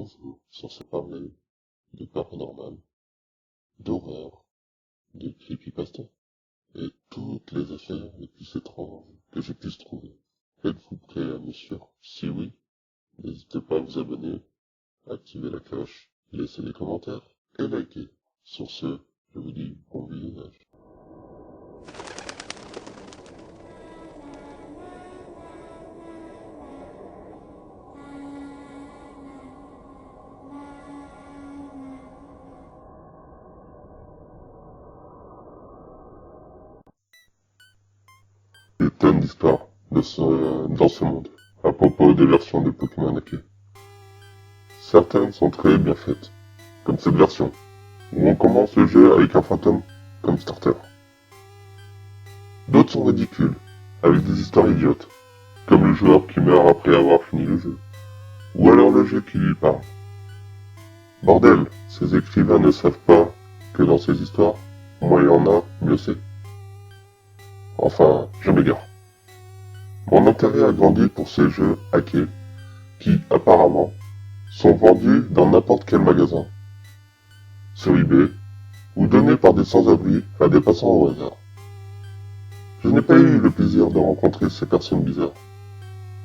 un jeu censé parler de paranormal, d'horreur, de creepypasta, et toutes les affaires les plus étranges que je puisse trouver. Êtes-vous prêt à me suivre? Si oui, n'hésitez pas à vous abonner, activer la cloche, laisser des commentaires et liker. Sur ce, je vous dis bon visionnage. Des tonnes d'histoires dans ce monde, à propos des versions de Pokémon hackées. Certaines sont très bien faites, comme cette version, où on commence le jeu avec un fantôme comme starter. D'autres sont ridicules, avec des histoires idiotes, comme le joueur qui meurt après avoir fini le jeu, ou alors le jeu qui lui parle. Bordel, ces écrivains ne savent pas que dans ces histoires, moins il y en a, mieux c'est. Enfin, je m'égare. Mon intérêt a grandi pour ces jeux hackés, qui, apparemment, sont vendus dans n'importe quel magasin, sur eBay, ou donnés par des sans-abri à des passants au hasard. Je n'ai pas eu le plaisir de rencontrer ces personnes bizarres.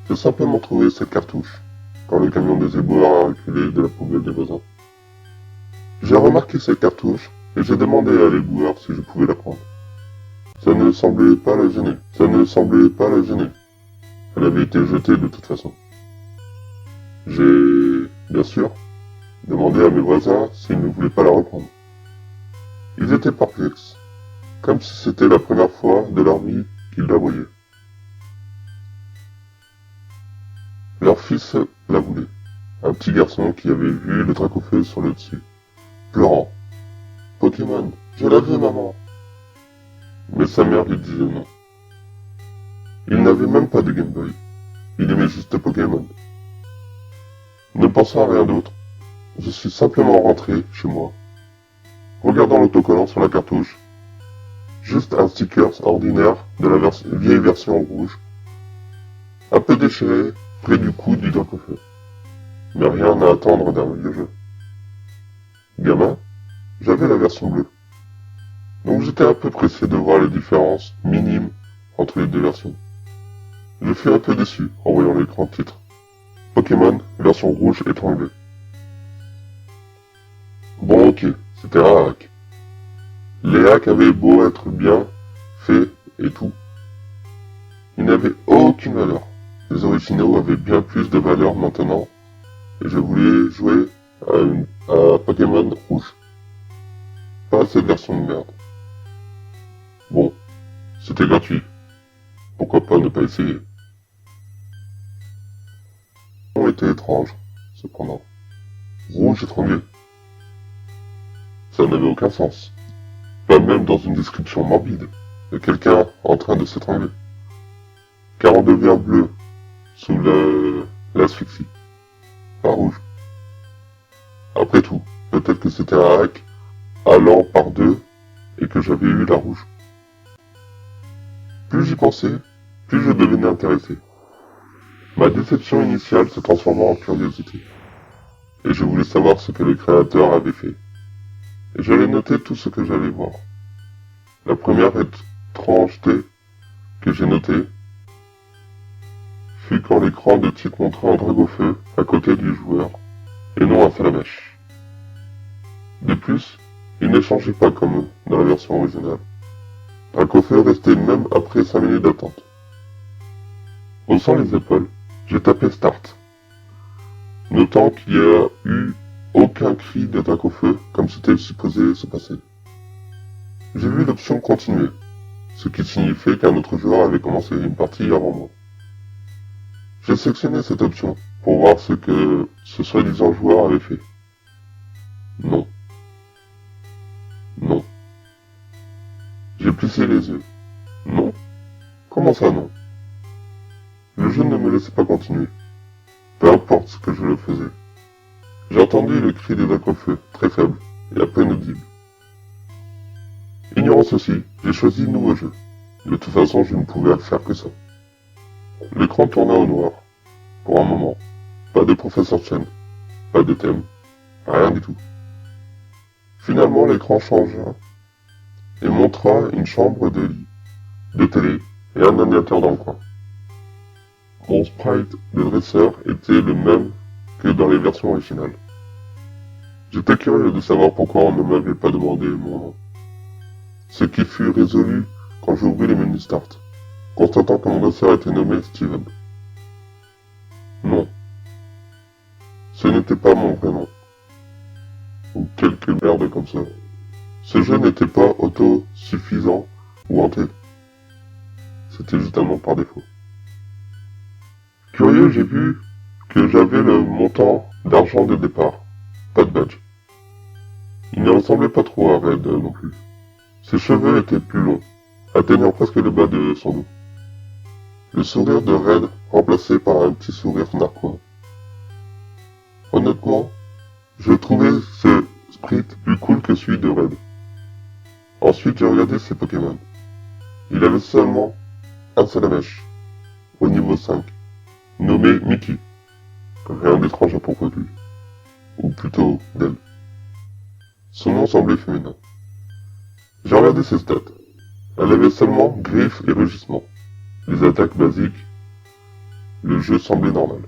J'ai simplement trouvé cette cartouche, quand le camion des éboueurs a reculé de la poubelle des voisins. J'ai remarqué cette cartouche, et j'ai demandé à l'éboueur si je pouvais la prendre. Ça ne semblait pas la gêner. Elle avait été jetée de toute façon. J'ai, bien sûr, demandé à mes voisins s'ils ne voulaient pas la reprendre. Ils étaient perplexes, comme si c'était la première fois de leur vie qu'ils la voyaient. Leur fils la voulait, un petit garçon qui avait vu le Dracofeu sur le dessus, pleurant. « Pokémon, je la veux, maman !» Mais sa mère lui disait non. Il n'avait même pas de Game Boy. Il aimait juste Pokémon. Ne pensant à rien d'autre, je suis simplement rentré chez moi, regardant l'autocollant sur la cartouche. Juste un sticker ordinaire de la vieille version rouge, un peu déchiré près du cou du Dracofeu. Mais rien à attendre d'un vieux jeu. Gamin, j'avais la version bleue. Donc j'étais un peu pressé de voir les différences minimes entre les deux versions. Je fus un peu déçu en voyant l'écran titre. Pokémon, version rouge étranglée. Bon ok, c'était un hack. Les hacks avaient beau être bien faits et tout, ils n'avaient aucune valeur. Les originaux avaient bien plus de valeur maintenant, et je voulais jouer à Pokémon rouge. Pas à cette version de merde. Bon, c'était gratuit. Pourquoi pas ne pas essayer? Le nom était étrange, cependant. Rouge étranglé. Ça n'avait aucun sens. Pas même dans une description morbide de quelqu'un en train de s'étrangler. Car on devient bleu sous l'asphyxie. Pas rouge. Après tout, peut-être que c'était un hack allant par deux et que j'avais eu la rouge. Plus j'y pensais, plus je devenais intéressé. Ma déception initiale se transforma en curiosité. Et je voulais savoir ce que le créateur avait fait. Et j'allais noter tout ce que j'allais voir. La première étrangeté que j'ai notée fut quand l'écran de titre montrait un Dracofeu à côté du joueur, et non un Salamèche. De plus, il ne changeait pas comme dans la version originale. Dracofeu restait le même après 5 minutes d'attente. Haussant les épaules, j'ai tapé Start, notant qu'il n'y a eu aucun cri de Dracofeu comme c'était supposé se passer. J'ai vu l'option Continuer, ce qui signifiait qu'un autre joueur avait commencé une partie avant moi. J'ai sélectionné cette option pour voir ce que ce soi-disant joueur avait fait. Non. Non. J'ai plissé les yeux. Non. Comment ça non? Le jeu ne me laissait pas continuer. Peu importe ce que je le faisais. J'ai entendu le cri des Dracofeu, très faible et à peine audible. Ignorant ceci, j'ai choisi le nouveau jeu. De toute façon, je ne pouvais faire que ça. L'écran tourna au noir. Pour un moment. Pas de Professeur Chen. pas de thème, rien du tout. Finalement, l'écran changea et montra une chambre de lit, de télé et un ordinateur dans le coin. Mon sprite de dresseur était le même que dans les versions originales. J'étais curieux de savoir pourquoi on ne m'avait pas demandé mon nom. Ce qui fut résolu quand j'ouvris les menus Start, constatant que mon dresseur était nommé Steven. Non, ce n'était pas mon vrai nom. Ou quelque merde comme ça. Ce jeu n'était pas autosuffisant ou hanté. C'était juste un nom par défaut. Curieux, j'ai vu que j'avais le montant d'argent de départ. Pas de badge. Il ne ressemblait pas trop à Red non plus. Ses cheveux étaient plus longs, atteignant presque le bas de son dos. Le sourire de Red remplacé par un petit sourire narquois. Honnêtement, je trouvais ce sprite plus cool que celui de Red. Ensuite, j'ai regardé ses Pokémon. Il avait seulement un Salamèche, au niveau 5, nommé Mickey. Rien d'étrange à propos de lui. Ou plutôt d'elle. Son nom semblait féminin. J'ai regardé ses stats. Elle avait seulement griffes et rugissements. Les attaques basiques. Le jeu semblait normal.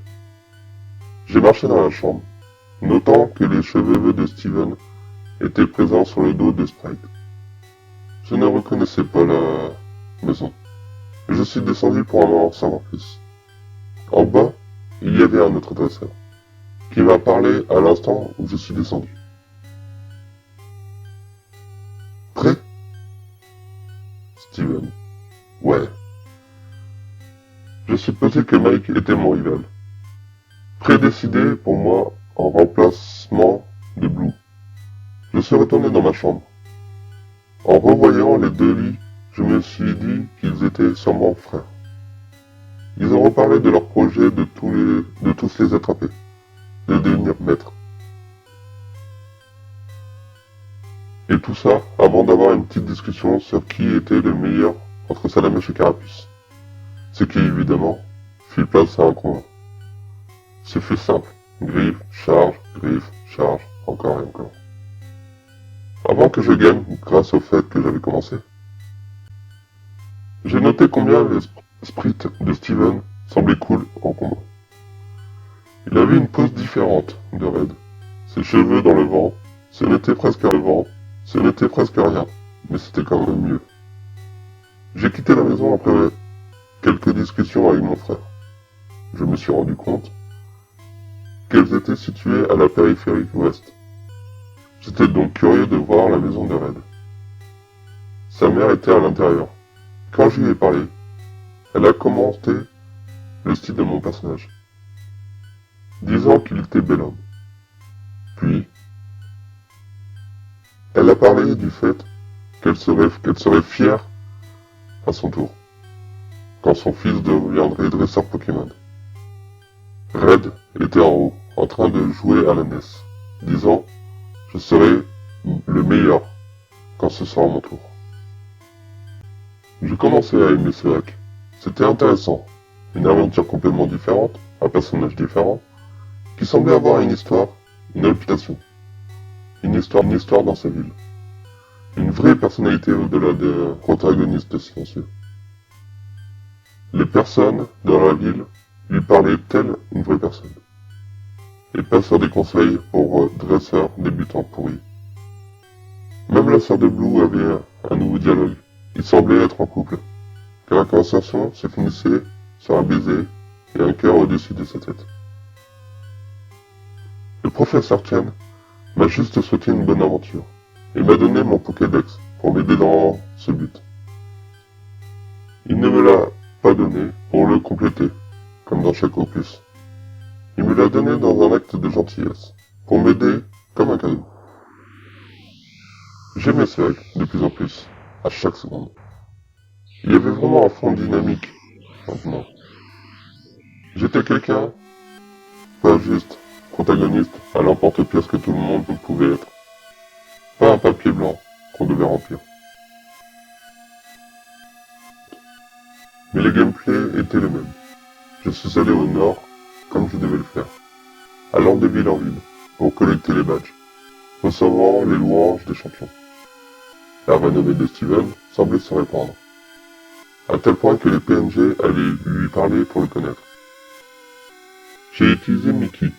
J'ai marché dans la chambre, notant que les cheveux de Steven étaient présents sur le dos de Sprite. Je ne reconnaissais pas la maison. Je suis descendu pour en savoir plus. En bas, il y avait un autre dresseur, qui m'a parlé à l'instant où je suis descendu. Prêt? Steven. Ouais. Je supposais que Mike était mon rival. Prédécidé pour moi en remplacement de Blue. Je suis retourné dans ma chambre. En revoyant les deux lits, je me suis dit qu'ils étaient sûrement frères. Ils ont reparlé de leur projet de tous les attraper, de devenir maîtres. Et tout ça avant d'avoir une petite discussion sur qui était le meilleur entre Salamèche et Carapuce. Ce qui évidemment fit place à un combat. Ce fut simple. Griffe, charge, encore et encore. Avant que je gagne, grâce au fait que j'avais commencé. J'ai noté combien le sprite de Steven semblait cool en combat. Il avait une pose différente de Red. Ses cheveux dans le vent, ce n'était presque rien, mais c'était quand même mieux. J'ai quitté la maison après quelques discussions avec mon frère. Je me suis rendu compte qu'elles étaient situées à la périphérie ouest. J'étais donc curieux de voir la maison de Red. Sa mère était à l'intérieur. Quand je lui ai parlé, elle a commenté le style de mon personnage, disant qu'il était bel homme. Puis, elle a parlé du fait qu'elle serait fière à son tour, quand son fils deviendrait dresseur Pokémon. Red était en haut, en train de jouer à la NES, disant « Je serai le meilleur quand ce sera mon tour ». Je commençais à aimer ce hack. C'était intéressant. Une aventure complètement différente, un personnage différent, qui semblait avoir une histoire, une réputation. Une histoire dans sa ville. Une vraie personnalité au-delà des protagonistes silencieux. Les personnes dans la ville lui parlaient telle une vraie personne. Et pas sur des conseils pour dresseurs débutants pourris. Même la sœur de Blue avait un nouveau dialogue. Ils semblaient être en couple, car la conversation se finissait sur un baiser et un cœur au-dessus de sa tête. Le professeur Chen m'a juste souhaité une bonne aventure, et m'a donné mon Pokédex pour m'aider dans ce but. Il ne me l'a pas donné pour le compléter, comme dans chaque opus. Il me l'a donné dans un acte de gentillesse, pour m'aider comme un cadeau. J'aimais ce hack de plus en plus, à chaque seconde. Il y avait vraiment un fond dynamique, maintenant. J'étais quelqu'un, pas juste protagoniste à l'emporte-pièce que tout le monde pouvait être. Pas un papier blanc qu'on devait remplir. Mais les gameplays étaient les mêmes. Je suis allé au nord, comme je devais le faire, à Landeville en ville, pour collecter les badges, recevant les louanges des champions. La renommée de Steven semblait se répandre, à tel point que les PNG allaient lui parler pour le connaître. J'ai utilisé Mickey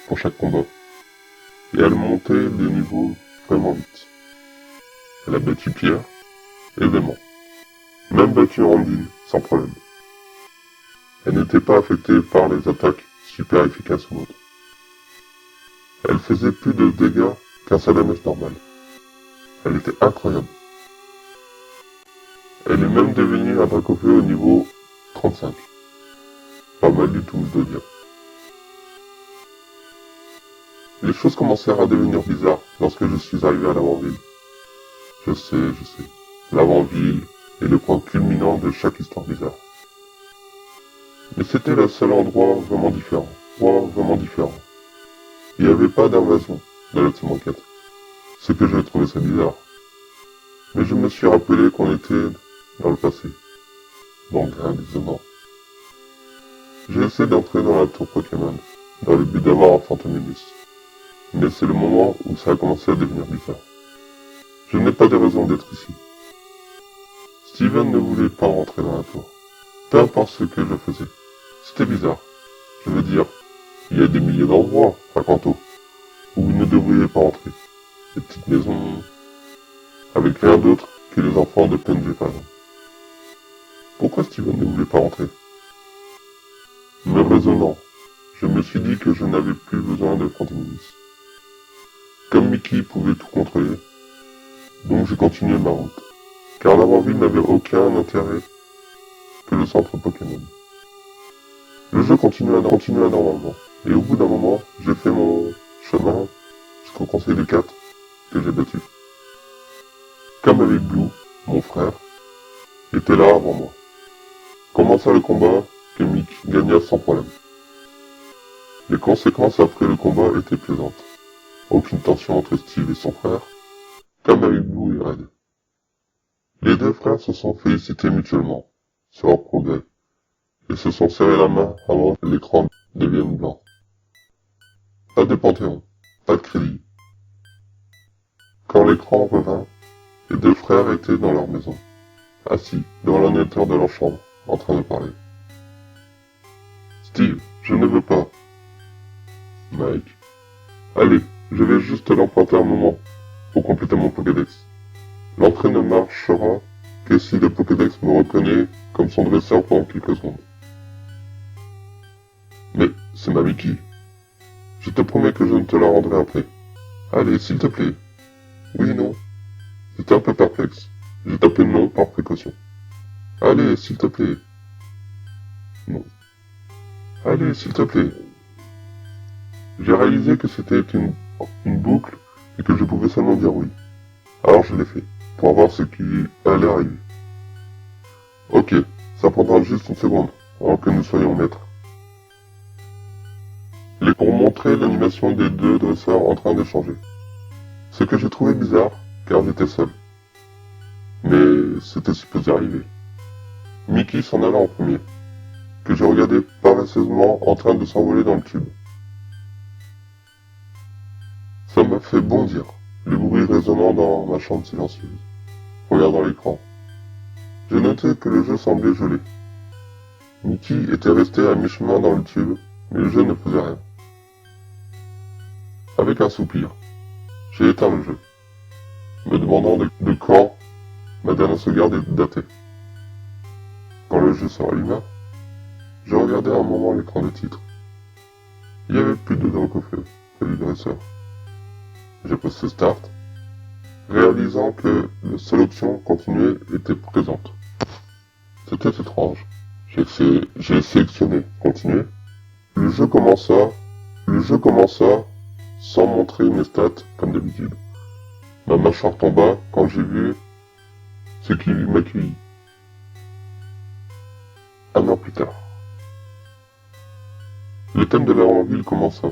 pour chaque combat, et elle montait les niveaux vraiment vite. Elle a battu Pierre, évidemment, même battu Randy sans problème. Elle n'était pas affectée par les attaques super efficaces ou autres. Elle faisait plus de dégâts qu'un Salamence normal. Elle était incroyable. Elle est même devenue un Dracofeu au niveau 35. Pas mal du tout, je dois dire. Les choses commencèrent à devenir bizarres lorsque je suis arrivé à l'avant-ville. Je sais. L'avant-ville est le point culminant de chaque histoire bizarre. Mais c'était le seul endroit vraiment différent. Il n'y avait pas d'invasion de la Team Rocket. Ce que j'ai trouvé ça bizarre. Mais je me suis rappelé qu'on était dans le passé. Donc rien d'étonnant. J'ai essayé d'entrer dans la tour Pokémon, dans le but d'avoir un Fantominus. Mais c'est le moment où ça a commencé à devenir bizarre. Je n'ai pas de raison d'être ici. Steven ne voulait pas rentrer dans la tour. Peu importe ce que je faisais. C'était bizarre. Je veux dire, il y a des milliers d'endroits, à Kanto, où vous ne devriez pas entrer. Des petites maisons, avec rien d'autre que les enfants de PNG par exemple. Pourquoi Steven ne voulait pas rentrer? Me raisonnant, je me suis dit que je n'avais plus besoin de Fantominus. Comme Mickey pouvait tout contrôler, donc j'ai continué ma route, car l'avant-ville n'avait aucun intérêt que le centre Pokémon. Le jeu continua normalement, et au bout d'un moment, j'ai fait mon chemin jusqu'au conseil des 4 que j'ai battu. Comme avec Blue, mon frère, était là avant moi. Commença le combat que Mick gagna sans problème. Les conséquences après le combat étaient plaisantes. Aucune tension entre Steve et son frère, comme avec Blue et Red. Les deux frères se sont félicités mutuellement sur leur progrès, et se sont serrés la main avant que l'écran devienne blanc. Pas de Panthéon, pas de crédit. Quand l'écran revint, les deux frères étaient dans leur maison, assis devant l'ordinateur de leur chambre, en train de parler. Steve, je ne veux pas. Mike. Allez, je vais juste l'emprunter un moment pour compléter mon Pokédex. L'entrée ne marchera que si le Pokédex me reconnaît comme son dresseur pendant quelques secondes. Mais c'est ma Mickey. Je te promets que je ne te la rendrai après. Allez, s'il te plaît. Oui, non. J'étais un peu perplexe. J'ai tapé non par précaution. Allez, s'il te plaît. Non. Allez, s'il te plaît. J'ai réalisé que c'était une boucle et que je pouvais seulement dire oui. Alors je l'ai fait, pour voir ce qui allait arriver. Ok, ça prendra juste une seconde, avant que nous soyons maîtres. Pour montrer l'animation des deux dresseurs en train d'échanger. Ce que j'ai trouvé bizarre, car j'étais seul. Mais c'était supposé arriver. Mickey s'en alla en premier, que je regardais paresseusement en train de s'envoler dans le tube. Ça m'a fait bondir, le bruit résonnant dans ma chambre silencieuse, regardant l'écran. J'ai noté que le jeu semblait gelé. Mickey était resté à mi-chemin dans le tube, mais le jeu ne faisait rien. Avec un soupir, j'ai éteint le jeu, me demandant de quand ma dernière sauvegarde est datée. Quand le jeu se ralluma, je regardais un moment l'écran de titre. Il y avait plus de Dracofeu que du dresseur. J'ai posté Start, réalisant que la seule option continuer était présente. C'était étrange. J'ai sélectionné Continuer. Le jeu commença sans montrer mes stats comme d'habitude. Ma mâchoire tomba quand j'ai vu ce qui m'accueillit. Un an plus tard. Le thème de la ville commença.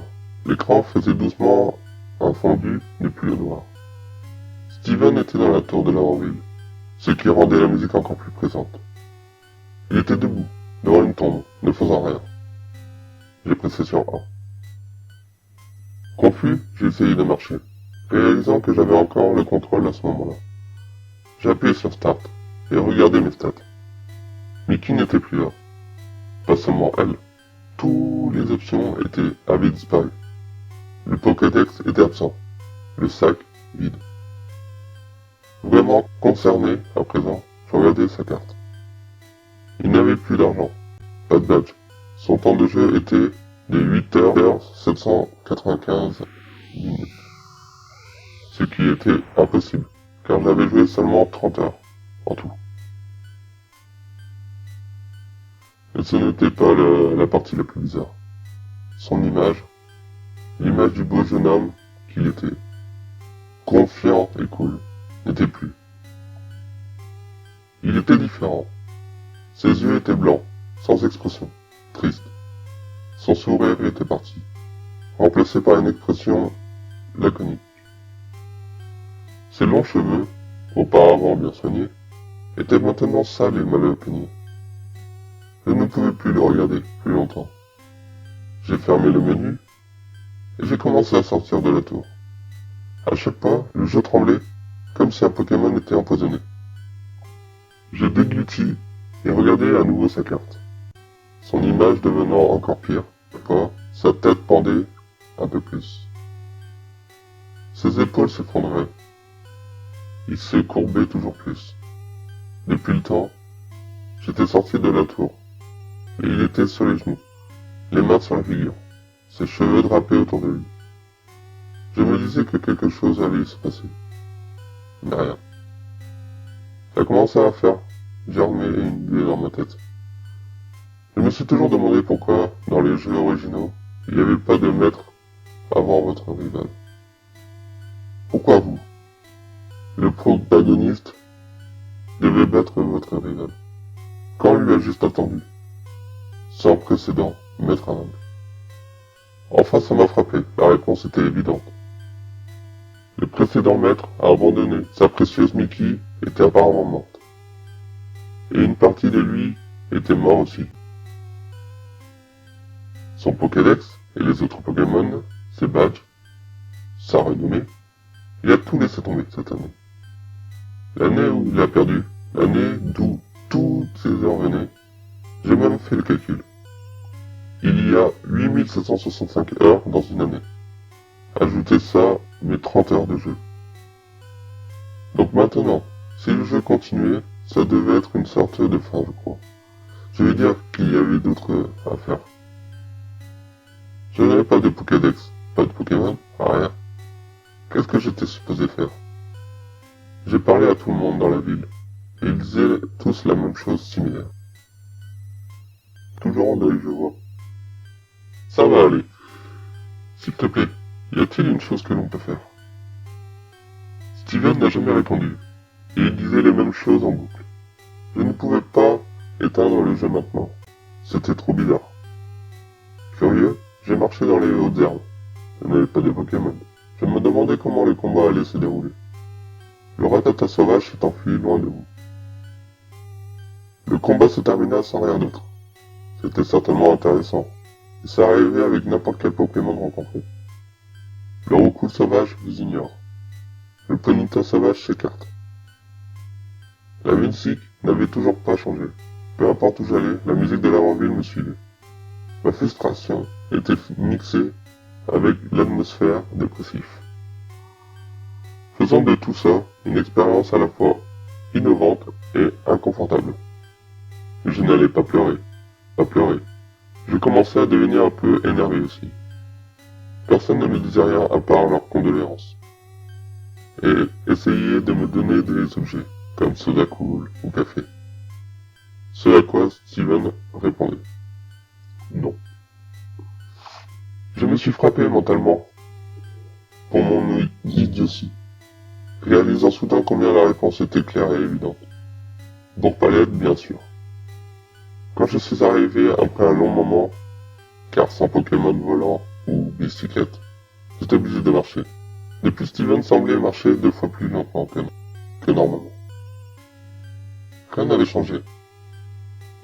L'écran faisait doucement un fondu de pluie noire. Steven était dans la tour de la ville, ce qui rendait la musique encore plus présente. Il était debout, devant une tombe, ne faisant rien. J'ai pressé sur A. Confus Confus, j'ai essayé de marcher, réalisant que j'avais encore le contrôle à ce moment-là. J'ai appuyé sur Start et regardé mes stats. Mickey n'était plus là. Pas seulement elle. Toutes les options avaient disparu. Le Pokédex était absent. Le sac, vide. Vraiment concerné, à présent, je regardais sa carte. Il n'avait plus d'argent. Pas de badge. Son temps de jeu était de 8h795 minutes. Ce qui était impossible, car j'avais joué seulement 30 heures, en tout. Mais ce n'était pas la partie la plus bizarre. Son image, l'image du beau jeune homme qu'il était, confiant et cool, n'était plus. Il était différent. Ses yeux étaient blancs, sans expression, triste. Son sourire était parti, remplacé par une expression laconique. Ses longs cheveux, auparavant bien soignés, étaient maintenant sales et mal peignés. Je ne pouvais plus le regarder plus longtemps. J'ai fermé le menu et j'ai commencé à sortir de la tour. À chaque pas, le jeu tremblait, comme si un Pokémon était empoisonné. Je déglutis et regardais à nouveau sa carte. Son image devenant encore pire, sa tête pendait un peu plus. Ses épaules s'effondraient. Il se courbait toujours plus. Depuis le temps, j'étais sorti de la tour, et il était sur les genoux, les mains sur la figure, ses cheveux drapés autour de lui. Je me disais que quelque chose allait se passer. Mais rien. Ça commençait à faire germer une idée dans ma tête. Je me suis toujours demandé pourquoi, dans les jeux originaux, il n'y avait pas de maître avant votre rival. Pourquoi vous, le protagoniste, devait battre votre rival, quand on lui a juste attendu, sans précédent, maître à vaincre. Enfin, ça m'a frappé, la réponse était évidente. Le précédent maître a abandonné, sa précieuse Mickey était apparemment morte. Et une partie de lui était mort aussi. Son Pokédex et les autres Pokémon, ses badges, sa renommée, il a tout laissé tomber cette année. L'année où il a perdu, l'année d'où toutes ses heures venaient, j'ai même fait le calcul. Il y a 8765 heures dans une année. Ajoutez ça, mes 30 heures de jeu. Donc maintenant, si le jeu continuait, ça devait être une sorte de fin, je crois. Je veux dire qu'il y avait d'autres à faire. Je n'avais pas de Pokédex, pas de Pokémon, rien. Qu'est-ce que j'étais supposé faire? J'ai parlé à tout le monde dans la ville, et ils disaient tous la même chose similaire. Toujours en deuil, je vois. Ça va aller. S'il te plaît, y a-t-il une chose que l'on peut faire? Steven n'a jamais répondu, et il disait les mêmes choses en boucle. Je ne pouvais pas éteindre le jeu maintenant. C'était trop bizarre. Curieux, j'ai marché dans les hautes herbes. Je n'avais pas de Pokémon. Je me demandais comment le combat allait se dérouler. Le Rattata sauvage s'est enfui loin de vous. Le combat se termina sans rien d'autre. C'était certainement intéressant, et ça arrivait avec n'importe quel Pokémon rencontré. Le Roucoule sauvage vous ignore. Le Ponyta sauvage s'écarte. La musique n'avait toujours pas changé. Peu importe où j'allais, la musique de l'avant-ville me suivait. Ma frustration était mixée avec l'atmosphère dépressive. Faisant de tout ça une expérience à la fois innovante et inconfortable. Mais je n'allais pas pleurer. Pas pleurer. Je commençais à devenir un peu énervé aussi. Personne ne me disait rien à part leurs condoléances. Et essayait de me donner des objets, comme soda cool ou café. Ce à quoi Steven répondait. Non. Je me suis frappé mentalement pour mon idiotie, réalisant soudain combien la réponse était claire et évidente. Bourg-Palette, bien sûr. Quand je suis arrivé après un long moment, car sans Pokémon volant ou bicyclette, j'étais obligé de marcher. Depuis, Steven semblait marcher 2 fois plus lentement que normalement. Rien n'avait changé.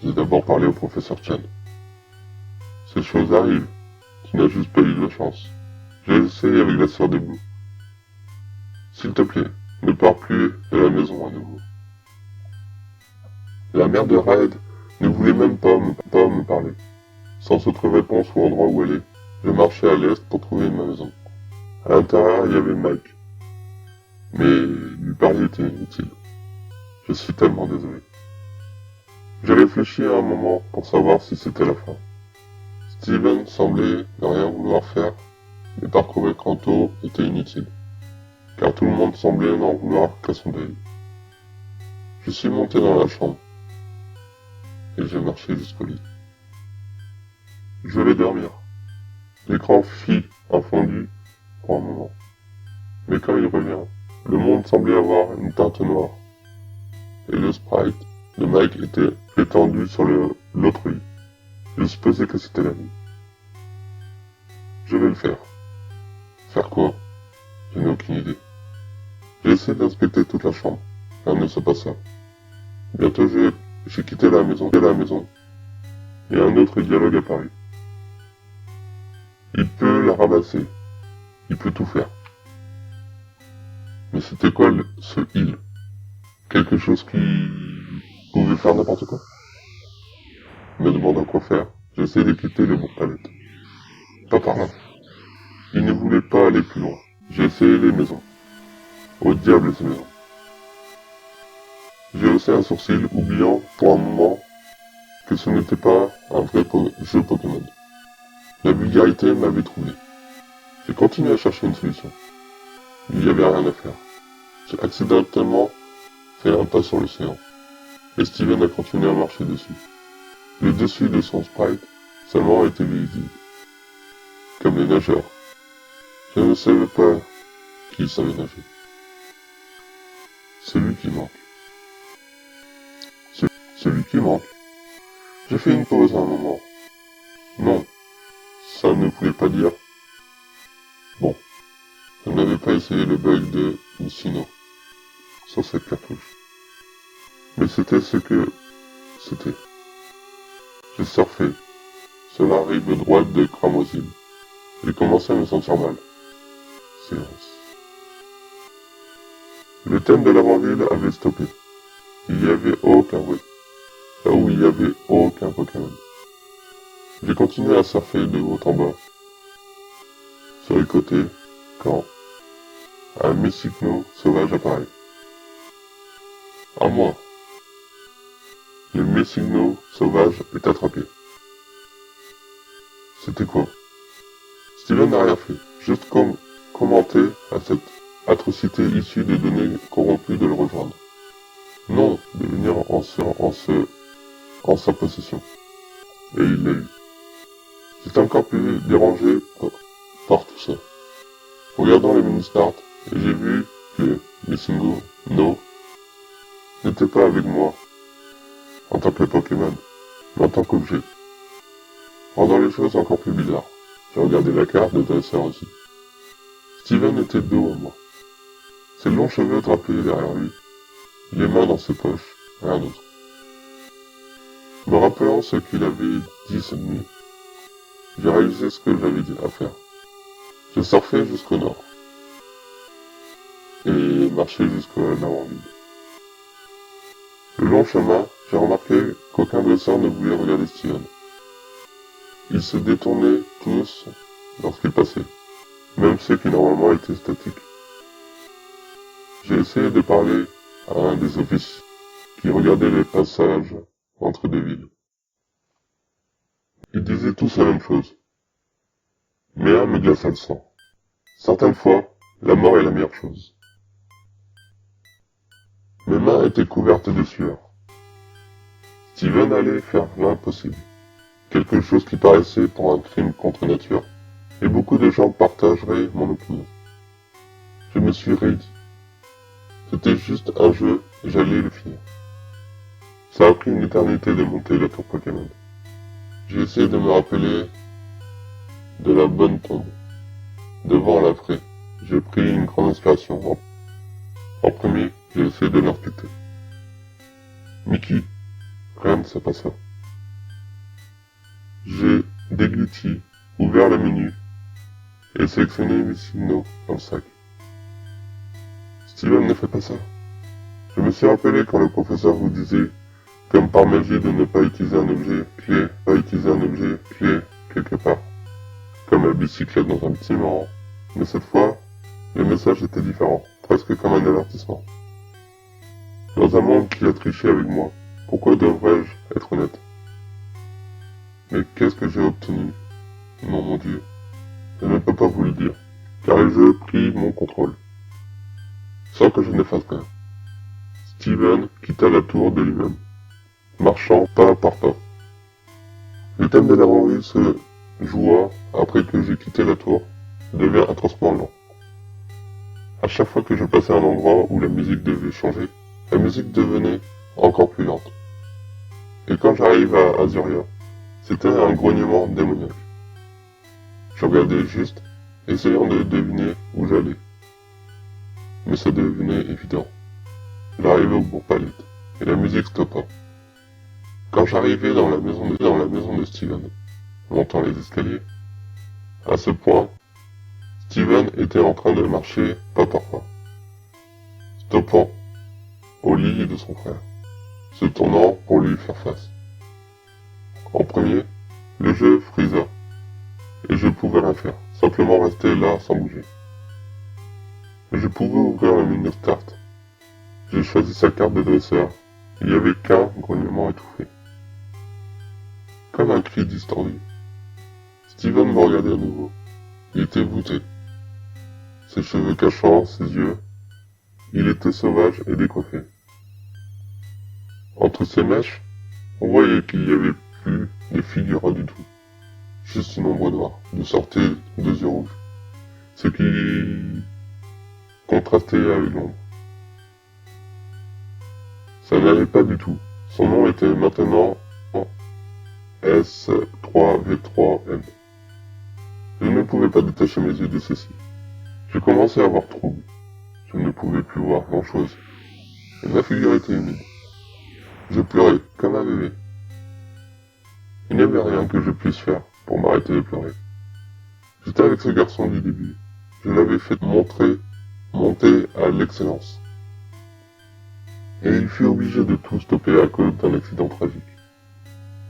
J'ai d'abord parlé au professeur Chen. Ces choses arrivent. Tu n'as juste pas eu de chance. J'ai essayé avec la sœur des Blues. S'il te plaît, ne pars plus de la maison à nouveau. La mère de Red ne voulait même pas me parler. Sans autre réponse ou endroit où aller, je marchais à l'est pour trouver ma maison. À l'intérieur, il y avait Mike. Mais lui parler était inutile. Je suis tellement désolé. J'ai réfléchi à un moment pour savoir si c'était la fin. Steven semblait ne rien vouloir faire, mais parcourir Canto était inutile, car tout le monde semblait n'en vouloir qu'à son deuil. Je suis monté dans la chambre, et j'ai marché jusqu'au lit. Je vais dormir. L'écran fit un fondu pour un moment. Mais quand il revient, le monde semblait avoir une teinte noire, et le sprite de Mike était étendu sur l'autre lit. Je supposais que c'était la nuit. Je vais le faire. Faire quoi? Je n'ai aucune idée. J'ai essayé d'inspecter toute la chambre. Rien ne se passa. Bientôt j'ai quitté la maison. Et un autre dialogue apparut. Il peut la ramasser. Il peut tout faire. Mais c'était quoi ce il? Quelque chose qui pouvait faire n'importe quoi? Me demandant quoi faire, j'essayais de quitter le bon palette. Pas par là. Il ne voulait pas aller plus loin. J'ai essayé les maisons. Au diable ces maisons. J'ai haussé un sourcil, oubliant pour un moment que ce n'était pas un vrai jeu Pokémon. La vulgarité m'avait troublé. J'ai continué à chercher une solution. Il n'y avait rien à faire. J'ai accidentellement fait un pas sur l'océan. Et Steven a continué à marcher dessus. Le dessus de son sprite seulement était visible. Comme les nageurs. Je ne savais pas qui savait nager. Celui qui manque. Celui qui manque. J'ai fait une pause à un moment. Non, ça ne voulait pas dire. Bon, je n'avais pas essayé le bug de Missino sur cette cartouche. Mais c'était ce que c'était. J'ai surfé sur la rive droite de Cramoisil. J'ai commencé à me sentir mal. Silence. Le thème de l'avant-ville avait stoppé. Il n'y avait aucun bruit. Là où il n'y avait aucun Pokémon. J'ai continué à surfer de haut en bas. Sur les côtés, quand un Messigno sauvage apparaît. À moi. Le Messigno sauvage est attrapé. C'était quoi? Steven n'a rien fait, juste commenter à cette atrocité issue des données corrompues de le rejoindre. Non, de venir en sa possession. Et il l'a eu. J'étais encore plus dérangé par tout ça. Regardant les mini-start, j'ai vu que Messingo, n'était pas avec moi en tant que Pokémon, mais en tant qu'objet. Rendant les choses encore plus bizarres, j'ai regardé la carte de dresseur aussi. Steven était dos à moi. Ses longs cheveux drapés derrière lui, les mains dans ses poches, rien d'autre. Me rappelant ce qu'il avait dit cette nuit, j'ai réalisé ce que j'avais dit à faire. Je surfais jusqu'au nord et marchais jusqu'à l'avant-ville. Le long chemin, j'ai remarqué qu'aucun dresseur ne voulait regarder Steven. Ils se détournaient tous lorsqu'ils passaient, même ceux qui normalement étaient statiques. J'ai essayé de parler à un des officiers qui regardait les passages entre deux villes. Ils disaient tous la même chose. Mais un me glaça le sang. Certaines fois, la mort est la meilleure chose. Mes mains étaient couvertes de sueur. Steven allait faire l'impossible. Quelque chose qui paraissait pour un crime contre nature, et beaucoup de gens partageraient mon opinion. Je me suis rédit. C'était juste un jeu et j'allais le finir. Ça a pris une éternité de monter la tour Pokémon. J'ai essayé de me rappeler de la bonne tombe. Devant l'après, j'ai pris une grande inspiration. En premier, j'ai essayé de l'inspecter. Mickey, rien ne se passa. J'ai dégluti, ouvert le menu, et sélectionner Missing No dans le sac. Steven, ne fais pas ça. Je me suis rappelé quand le professeur vous disait, comme par magie, de ne pas utiliser un objet clé, pas utiliser un objet clé quelque part, comme la bicyclette dans un bâtiment. Mais cette fois, le message était différent, presque comme un avertissement. Dans un monde qui a triché avec moi, pourquoi devrais-je être honnête? Mais qu'est-ce que j'ai obtenu? Non, mon Dieu, je ne peux pas vous le dire, car le jeu prit mon contrôle. Sans que je ne fasse rien. Steven quitta la tour de lui-même, marchant pas par pas. Le thème de la rue se joua après que j'ai quitté la tour, devient atrocement lent. À chaque fois que je passais un endroit où la musique devait changer, la musique devenait encore plus lente. Et quand j'arrive à Azuria, c'était un grognement démoniaque. Je regardais juste, essayant de deviner où j'allais. Mais ça devenait évident. J'arrivais au Bourg-Palette, et la musique stoppa. Quand j'arrivais dans la maison de Steven, montant les escaliers, à ce point, Steven était en train de marcher pas par pas, stoppant au lit de son frère, se tournant pour lui faire face. En premier, le jeu frisa, et je pouvais rien faire, simplement rester là sans bouger. Je pouvais ouvrir le menu Start. J'ai choisi sa carte de dresseur, il n'y avait qu'un grognement étouffé. Comme un cri distordu. Steven me regardait à nouveau. Il était voûté. Ses cheveux cachant ses yeux, il était sauvage et décoiffé. Entre ses mèches, on voyait qu'il n'y avait plus de figure du tout. Juste une ombre noire, de sorte deux yeux rouges. Ce qui contrastait avec l'ombre. Ça n'allait pas du tout. Son nom était maintenant S3V3M. Je ne pouvais pas détacher mes yeux de ceci. Je commençais à avoir trouble. Je ne pouvais plus voir grand-chose. Et ma figure était humide. Je pleurais, comme un bébé. Il n'y avait rien que je puisse faire pour m'arrêter de pleurer. J'étais avec ce garçon du début. Je l'avais fait monter à l'excellence. Et il fut obligé de tout stopper à cause d'un accident tragique.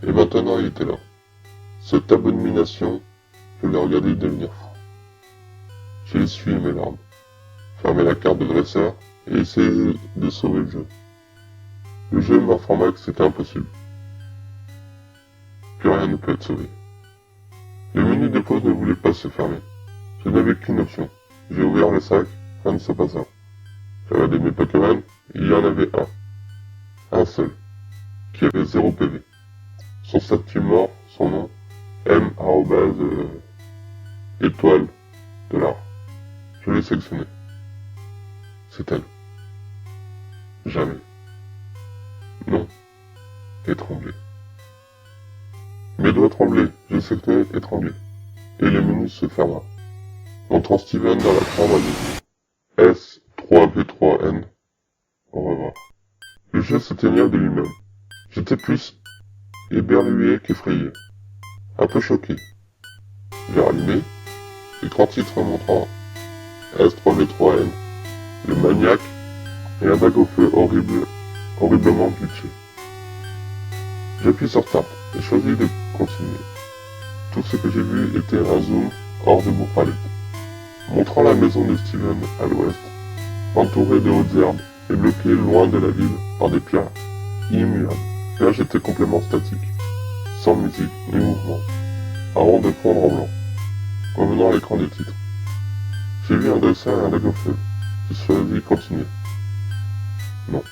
Et maintenant il était là. Cette abomination, je l'ai regardé devenir fou. J'ai essuyé mes larmes, fermé la carte de dresseur et essayé de sauver le jeu. Le jeu m'informa que c'était impossible. Plus rien ne peut être sauvé. Le menu de pause ne voulait pas se fermer. Je n'avais qu'une option. J'ai ouvert le sac, rien ne se passa. J'ai regardé mes Pokémon, il y en avait un seul, qui avait 0 PV. Son statut mort, son nom, M étoile de l'art. Je l'ai sélectionné. C'est elle. Jamais. Non. Étranglé. Mes doigts tremblaient, j'ai sélectionné étranglé. Et le menu se ferma. Montrant Steven dans la chambre à deux. S3V3N. Au revoir. Le jeu s'éteignait de lui-même. J'étais plus éberlué qu'effrayé. Un peu choqué. J'ai rallumé. Écran titre montrant S3V3N. Le maniaque et un bague au feu horriblement glitché. J'appuie sur Start et choisis de continuer. Tout ce que j'ai vu était un zoom hors de Bourg-Palette, montrant la maison de Steven à l'ouest, entourée de hautes herbes et bloquée loin de la ville par des pierres immuables. Là j'étais complètement statique, sans musique ni mouvement, avant de fondre en blanc, revenant à l'écran des titres. J'ai vu un dessin et un bague au feu. J'ai choisi continuer. Non.